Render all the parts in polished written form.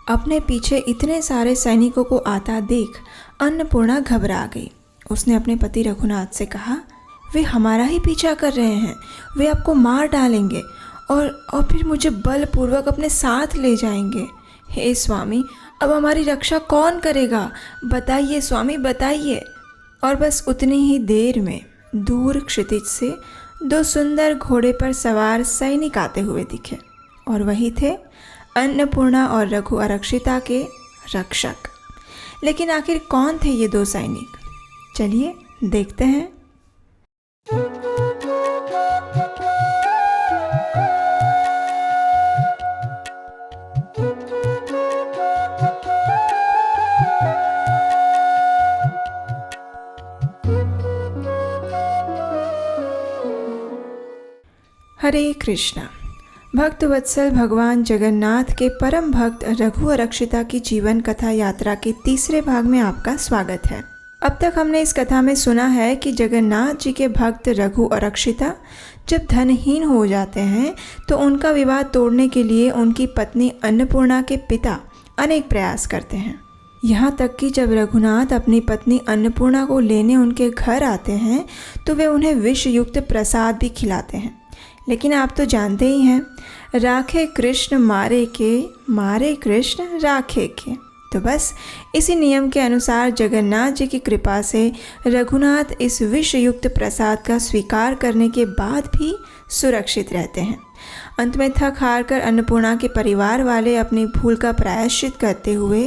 अपने पीछे इतने सारे सैनिकों को आता देख अन्नपूर्णा घबरा गई। उसने अपने पति रघुनाथ से कहा, वे हमारा ही पीछा कर रहे हैं, वे आपको मार डालेंगे और फिर मुझे बलपूर्वक अपने साथ ले जाएंगे। हे स्वामी, अब हमारी रक्षा कौन करेगा? बताइए स्वामी, बताइए। और बस उतनी ही देर में दूर क्षितिज से दो सुंदर घोड़े पर सवार सैनिक आते हुए दिखे, और वही थे अन्नपूर्णा और रघु अरक्षिता के रक्षक। लेकिन आखिर कौन थे ये दो सैनिक? चलिए देखते हैं। हरे कृष्णा। भक्त वत्सल भगवान जगन्नाथ के परम भक्त रघु अरक्षिता की जीवन कथा यात्रा के तीसरे भाग में आपका स्वागत है। अब तक हमने इस कथा में सुना है कि जगन्नाथ जी के भक्त रघु अरक्षिता जब धनहीन हो जाते हैं तो उनका विवाह तोड़ने के लिए उनकी पत्नी अन्नपूर्णा के पिता अनेक प्रयास करते हैं। यहाँ तक कि जब रघुनाथ अपनी पत्नी अन्नपूर्णा को लेने उनके घर आते हैं तो वे उन्हें विष युक्त प्रसाद भी खिलाते हैं। लेकिन आप तो जानते ही हैं, राखे कृष्ण मारे के, मारे कृष्ण राखे के। तो बस इसी नियम के अनुसार जगन्नाथ जी की कृपा से रघुनाथ इस विष युक्त प्रसाद का स्वीकार करने के बाद भी सुरक्षित रहते हैं। अंत में थक हार कर अन्नपूर्णा के परिवार वाले अपनी भूल का प्रायश्चित करते हुए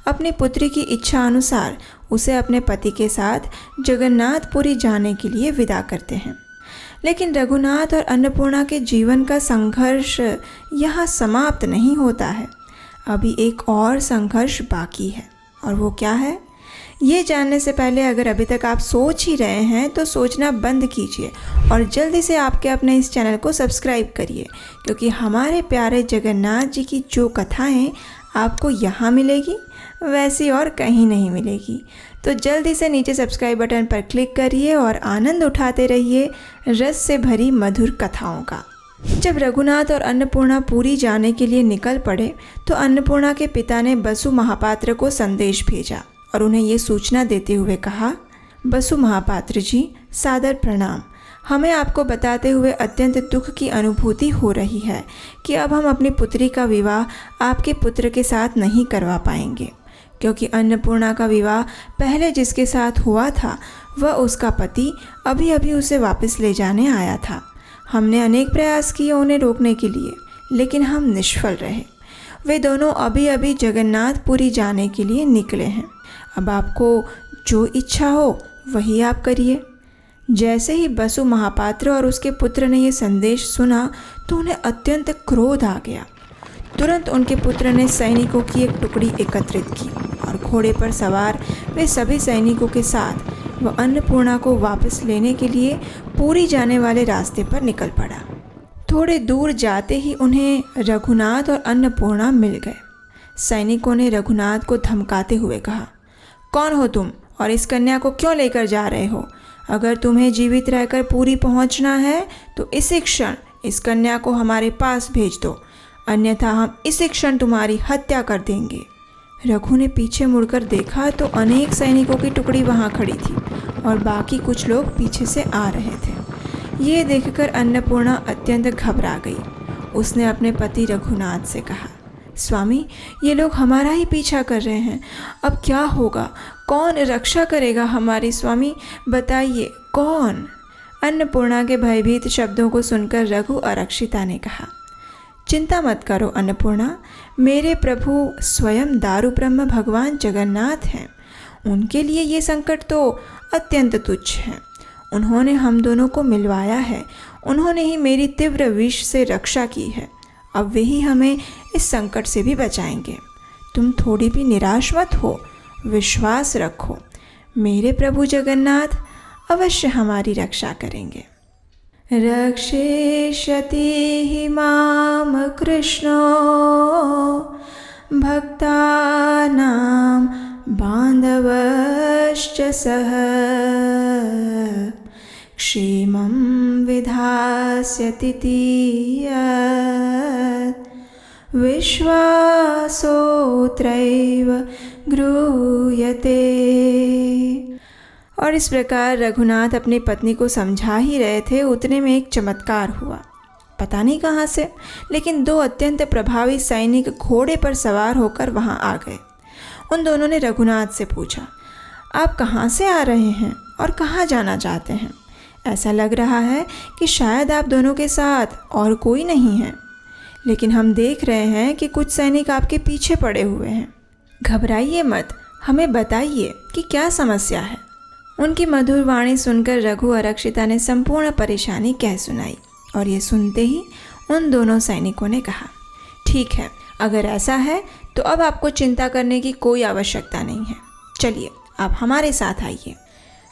अपनी पुत्री की इच्छा अनुसार उसे अपने पति के साथ जगन्नाथपुरी जाने के लिए विदा करते हैं। लेकिन रघुनाथ और अन्नपूर्णा के जीवन का संघर्ष यहाँ समाप्त नहीं होता है। अभी एक और संघर्ष बाकी है। और वो क्या है, ये जानने से पहले अगर अभी तक आप सोच ही रहे हैं तो सोचना बंद कीजिए और जल्दी से आपके अपने इस चैनल को सब्सक्राइब करिए, क्योंकि हमारे प्यारे जगन्नाथ जी की जो कथाएं आपको यहाँ मिलेगी वैसी और कहीं नहीं मिलेगी। तो जल्दी से नीचे सब्सक्राइब बटन पर क्लिक करिए और आनंद उठाते रहिए रस से भरी मधुर कथाओं का। जब रघुनाथ और अन्नपूर्णा पुरी जाने के लिए निकल पड़े तो अन्नपूर्णा के पिता ने बसु महापात्र को संदेश भेजा और उन्हें ये सूचना देते हुए कहा, बसु महापात्र जी, सादर प्रणाम। हमें आपको बताते हुए अत्यंत दुख की अनुभूति हो रही है कि अब हम अपनी पुत्री का विवाह आपके पुत्र के साथ नहीं करवा पाएंगे, क्योंकि अन्नपूर्णा का विवाह पहले जिसके साथ हुआ था वह उसका पति अभी अभी उसे वापस ले जाने आया था। हमने अनेक प्रयास किए उन्हें रोकने के लिए, लेकिन हम निष्फल रहे। वे दोनों अभी अभी जगन्नाथपुरी जाने के लिए निकले हैं। अब आपको जो इच्छा हो वही आप करिए। जैसे ही बसु महापात्र और उसके पुत्र ने यह संदेश सुना तो उन्हें अत्यंत क्रोध आ गया। तुरंत उनके पुत्र ने सैनिकों की एक टुकड़ी एकत्रित की और घोड़े पर सवार वे सभी सैनिकों के साथ वह अन्नपूर्णा को वापस लेने के लिए पुरी जाने वाले रास्ते पर निकल पड़ा। थोड़े दूर जाते ही उन्हें रघुनाथ और अन्नपूर्णा मिल गए। सैनिकों ने रघुनाथ को धमकाते हुए कहा, कौन हो तुम और इस कन्या को क्यों लेकर जा रहे हो? अगर तुम्हें जीवित रहकर पुरी पहुंचना है तो इसी क्षण इस कन्या को हमारे पास भेज दो, अन्यथा हम इसी क्षण तुम्हारी हत्या कर देंगे। रघु ने पीछे मुड़कर देखा तो अनेक सैनिकों की टुकड़ी वहां खड़ी थी और बाकी कुछ लोग पीछे से आ रहे थे। ये देखकर अन्नपूर्णा अत्यंत घबरा गई। उसने अपने पति रघुनाथ से कहा, स्वामी, ये लोग हमारा ही पीछा कर रहे हैं, अब क्या होगा? कौन रक्षा करेगा हमारी? स्वामी बताइए, कौन? अन्नपूर्णा के भयभीत शब्दों को सुनकर रघु अरक्षिता ने कहा, चिंता मत करो अन्नपूर्णा, मेरे प्रभु स्वयं दारू ब्रह्म भगवान जगन्नाथ हैं। उनके लिए ये संकट तो अत्यंत तुच्छ है। उन्होंने हम दोनों को मिलवाया है, उन्होंने ही मेरी तीव्र विष से रक्षा की है। अब वे ही हमें इस संकट से भी बचाएंगे। तुम थोड़ी भी निराश मत हो, विश्वास रखो, मेरे प्रभु जगन्नाथ अवश्य हमारी रक्षा करेंगे। रक्षेष्यति हि मां कृष्णो भक्तानां बान्धवश्च सह, क्षेमं विधास्यतीति यत् विश्वासोऽत्रैव गृह्यते। और इस प्रकार रघुनाथ अपनी पत्नी को समझा ही रहे थे, उतने में एक चमत्कार हुआ। पता नहीं कहाँ से, लेकिन 2 अत्यंत प्रभावी सैनिक घोड़े पर सवार होकर वहाँ आ गए। उन दोनों ने रघुनाथ से पूछा, आप कहाँ से आ रहे हैं और कहाँ जाना चाहते हैं? ऐसा लग रहा है कि शायद आप दोनों के साथ और कोई नहीं है, लेकिन हम देख रहे हैं कि कुछ सैनिक आपके पीछे पड़े हुए हैं। घबराइए मत, हमें बताइए कि क्या समस्या है। उनकी मधुर वाणी सुनकर रघु और अक्षिता ने संपूर्ण परेशानी कह सुनाई, और ये सुनते ही उन दोनों सैनिकों ने कहा, ठीक है, अगर ऐसा है तो अब आपको चिंता करने की कोई आवश्यकता नहीं है। चलिए, आप हमारे साथ आइए।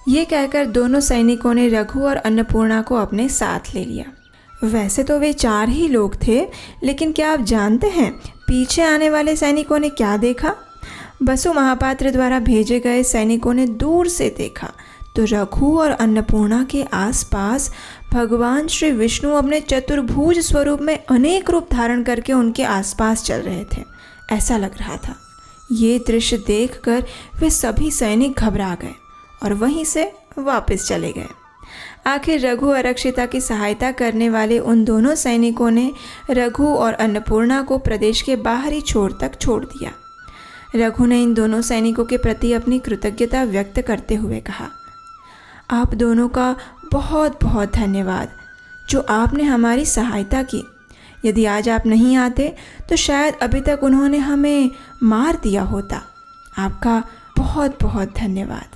ये कहकर दोनों सैनिकों ने रघु और अन्नपूर्णा को अपने साथ ले लिया। वैसे तो वे 4 ही लोग थे, लेकिन क्या आप जानते हैं पीछे आने वाले सैनिकों ने क्या देखा? बसु महापात्र द्वारा भेजे गए सैनिकों ने दूर से देखा तो रघु और अन्नपूर्णा के आसपास भगवान श्री विष्णु अपने चतुर्भुज स्वरूप में अनेक रूप धारण करके उनके आसपास चल रहे थे, ऐसा लग रहा था। ये दृश्य देखकर वे सभी सैनिक घबरा गए और वहीं से वापस चले गए। आखिर रघु और अक्षिता की सहायता करने वाले उन दोनों सैनिकों ने रघु और अन्नपूर्णा को प्रदेश के बाहरी छोर तक छोड़ दिया। रघु ने इन दोनों सैनिकों के प्रति अपनी कृतज्ञता व्यक्त करते हुए कहा, आप दोनों का बहुत बहुत धन्यवाद, जो आपने हमारी सहायता की। यदि आज आप नहीं आते तो शायद अभी तक उन्होंने हमें मार दिया होता। आपका बहुत बहुत धन्यवाद।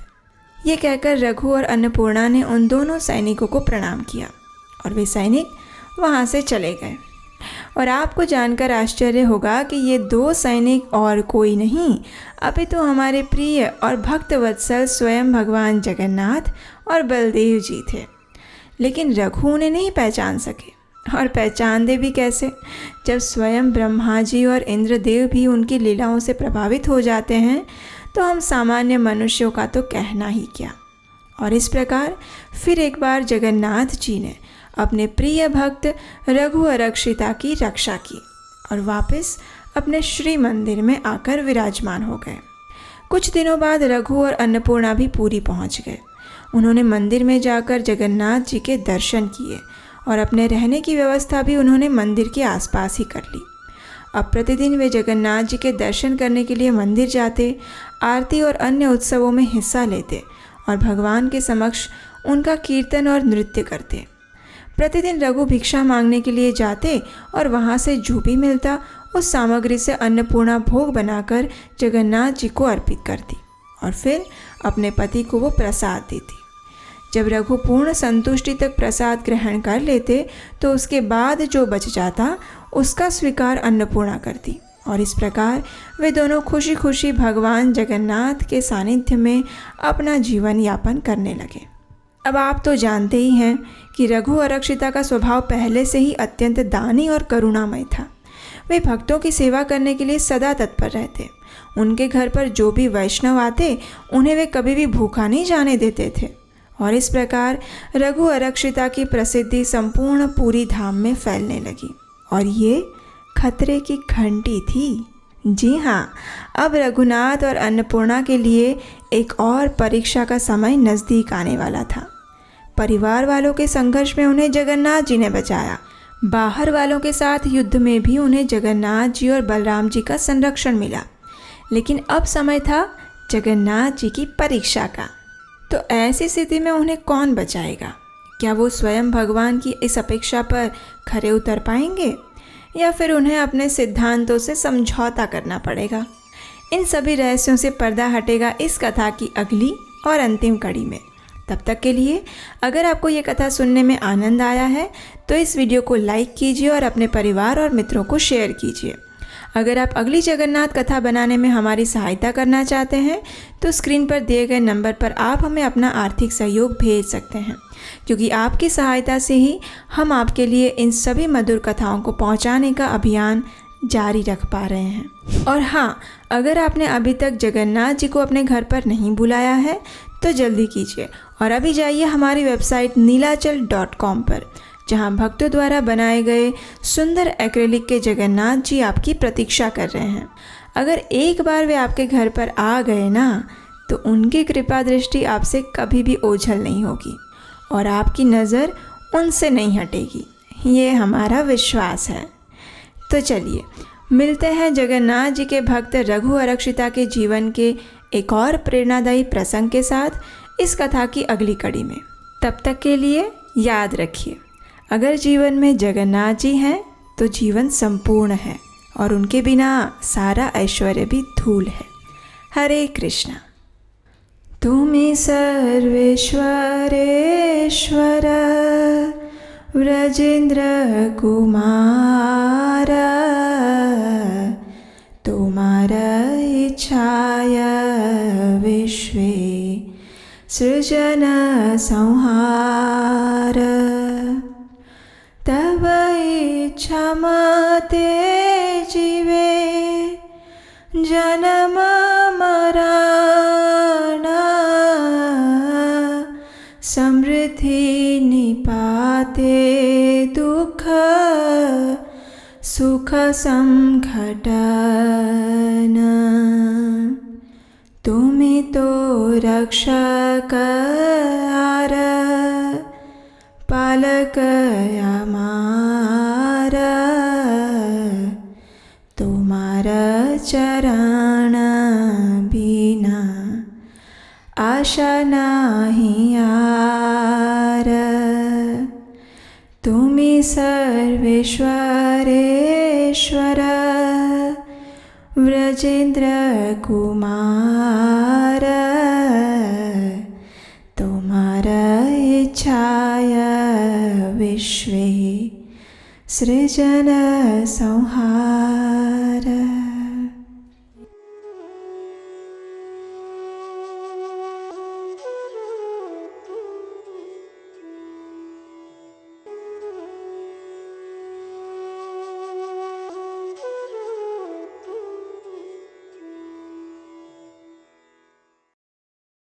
ये कहकर रघु और अन्नपूर्णा ने उन दोनों सैनिकों को प्रणाम किया और वे सैनिक वहाँ से चले गए। और आपको जानकर आश्चर्य होगा कि ये 2 सैनिक और कोई नहीं, अभी तो हमारे प्रिय और भक्तवत्सल स्वयं भगवान जगन्नाथ और बलदेव जी थे। लेकिन रघु उन्हें नहीं पहचान सके, और पहचान दे भी कैसे, जब स्वयं ब्रह्मा जी और इंद्रदेव भी उनकी लीलाओं से प्रभावित हो जाते हैं, तो हम सामान्य मनुष्यों का तो कहना ही क्या। और इस प्रकार फिर एक बार जगन्नाथ जी ने अपने प्रिय भक्त रघु और अक्षिता की रक्षा की और वापस अपने श्री मंदिर में आकर विराजमान हो गए। कुछ दिनों बाद रघु और अन्नपूर्णा भी पुरी पहुंच गए। उन्होंने मंदिर में जाकर जगन्नाथ जी के दर्शन किए और अपने रहने की व्यवस्था भी उन्होंने मंदिर के आसपास ही कर ली। अब प्रतिदिन वे जगन्नाथ जी के दर्शन करने के लिए मंदिर जाते, आरती और अन्य उत्सवों में हिस्सा लेते और भगवान के समक्ष उनका कीर्तन और नृत्य करते। प्रतिदिन रघु भिक्षा मांगने के लिए जाते और वहाँ से जो भी मिलता उस सामग्री से अन्नपूर्णा भोग बनाकर जगन्नाथ जी को अर्पित करती और फिर अपने पति को वो प्रसाद देती। जब रघु पूर्ण संतुष्टि तक प्रसाद ग्रहण कर लेते तो उसके बाद जो बच जाता उसका स्वीकार अन्नपूर्णा करती और इस प्रकार वे दोनों खुशी खुशी भगवान जगन्नाथ के सानिध्य में अपना जीवन यापन करने लगे। अब आप तो जानते ही हैं कि रघु और अक्षिता का स्वभाव पहले से ही अत्यंत दानी और करुणामय था। वे भक्तों की सेवा करने के लिए सदा तत्पर रहते। उनके घर पर जो भी वैष्णव आते उन्हें वे कभी भी भूखा नहीं जाने देते थे। और इस प्रकार रघु और अक्षिता की प्रसिद्धि संपूर्ण पूरी धाम में फैलने लगी और ये खतरे की घंटी थी। जी हाँ, अब रघुनाथ और अन्नपूर्णा के लिए एक और परीक्षा का समय नज़दीक आने वाला था। परिवार वालों के संघर्ष में उन्हें जगन्नाथ जी ने बचाया। बाहर वालों के साथ युद्ध में भी उन्हें जगन्नाथ जी और बलराम जी का संरक्षण मिला। लेकिन अब समय था जगन्नाथ जी की परीक्षा का। तो ऐसी स्थिति में उन्हें कौन बचाएगा? क्या वो स्वयं भगवान की इस अपेक्षा पर खरे उतर पाएंगे या फिर उन्हें अपने सिद्धांतों से समझौता करना पड़ेगा? इन सभी रहस्यों से पर्दा हटेगा इस कथा की अगली और अंतिम कड़ी में। तब तक के लिए अगर आपको ये कथा सुनने में आनंद आया है तो इस वीडियो को लाइक कीजिए और अपने परिवार और मित्रों को शेयर कीजिए। अगर आप अगली जगन्नाथ कथा बनाने में हमारी सहायता करना चाहते हैं तो स्क्रीन पर दिए गए नंबर पर आप हमें अपना आर्थिक सहयोग भेज सकते हैं, क्योंकि आपकी सहायता से ही हम आपके लिए इन सभी मधुर कथाओं को पहुंचाने का अभियान जारी रख पा रहे हैं। और हाँ, अगर आपने अभी तक जगन्नाथ जी को अपने घर पर नहीं बुलाया है तो जल्दी कीजिए और अभी जाइए हमारी वेबसाइट नीलाचल.com पर, जहां भक्तों द्वारा बनाए गए सुंदर एक्रेलिक के जगन्नाथ जी आपकी प्रतीक्षा कर रहे हैं। अगर एक बार वे आपके घर पर आ गए ना, तो उनकी कृपा दृष्टि आपसे कभी भी ओझल नहीं होगी और आपकी नज़र उनसे नहीं हटेगी। ये हमारा विश्वास है। तो चलिए मिलते हैं जगन्नाथ जी के भक्त रघु आरक्षिता के जीवन के एक और प्रेरणादायी प्रसंग के साथ इस कथा की अगली कड़ी में। तब तक के लिए याद रखिए, अगर जीवन में जगन्नाथ जी हैं तो जीवन संपूर्ण है और उनके बिना सारा ऐश्वर्य भी धूल है। हरे कृष्णा। तुमी सर्वेश्वरेश्वर व्रजेन्द्र कुमार, तुम्हारा इच्छाया विश्वे सृजन संहार। तब इच्छा मते जीवे जन्म मरण, समृद्धि निपाते दुख सुख संघटन। तुमी तो रक्षक आर पालक हमार, तुम्हारा चरण बिना आशा नहीं आर। तुमी सर्वेश्वरेश्वर व्रजेन्द्र कुमार, तुम्हारा इच्छाया विश्वे सृजन संहार।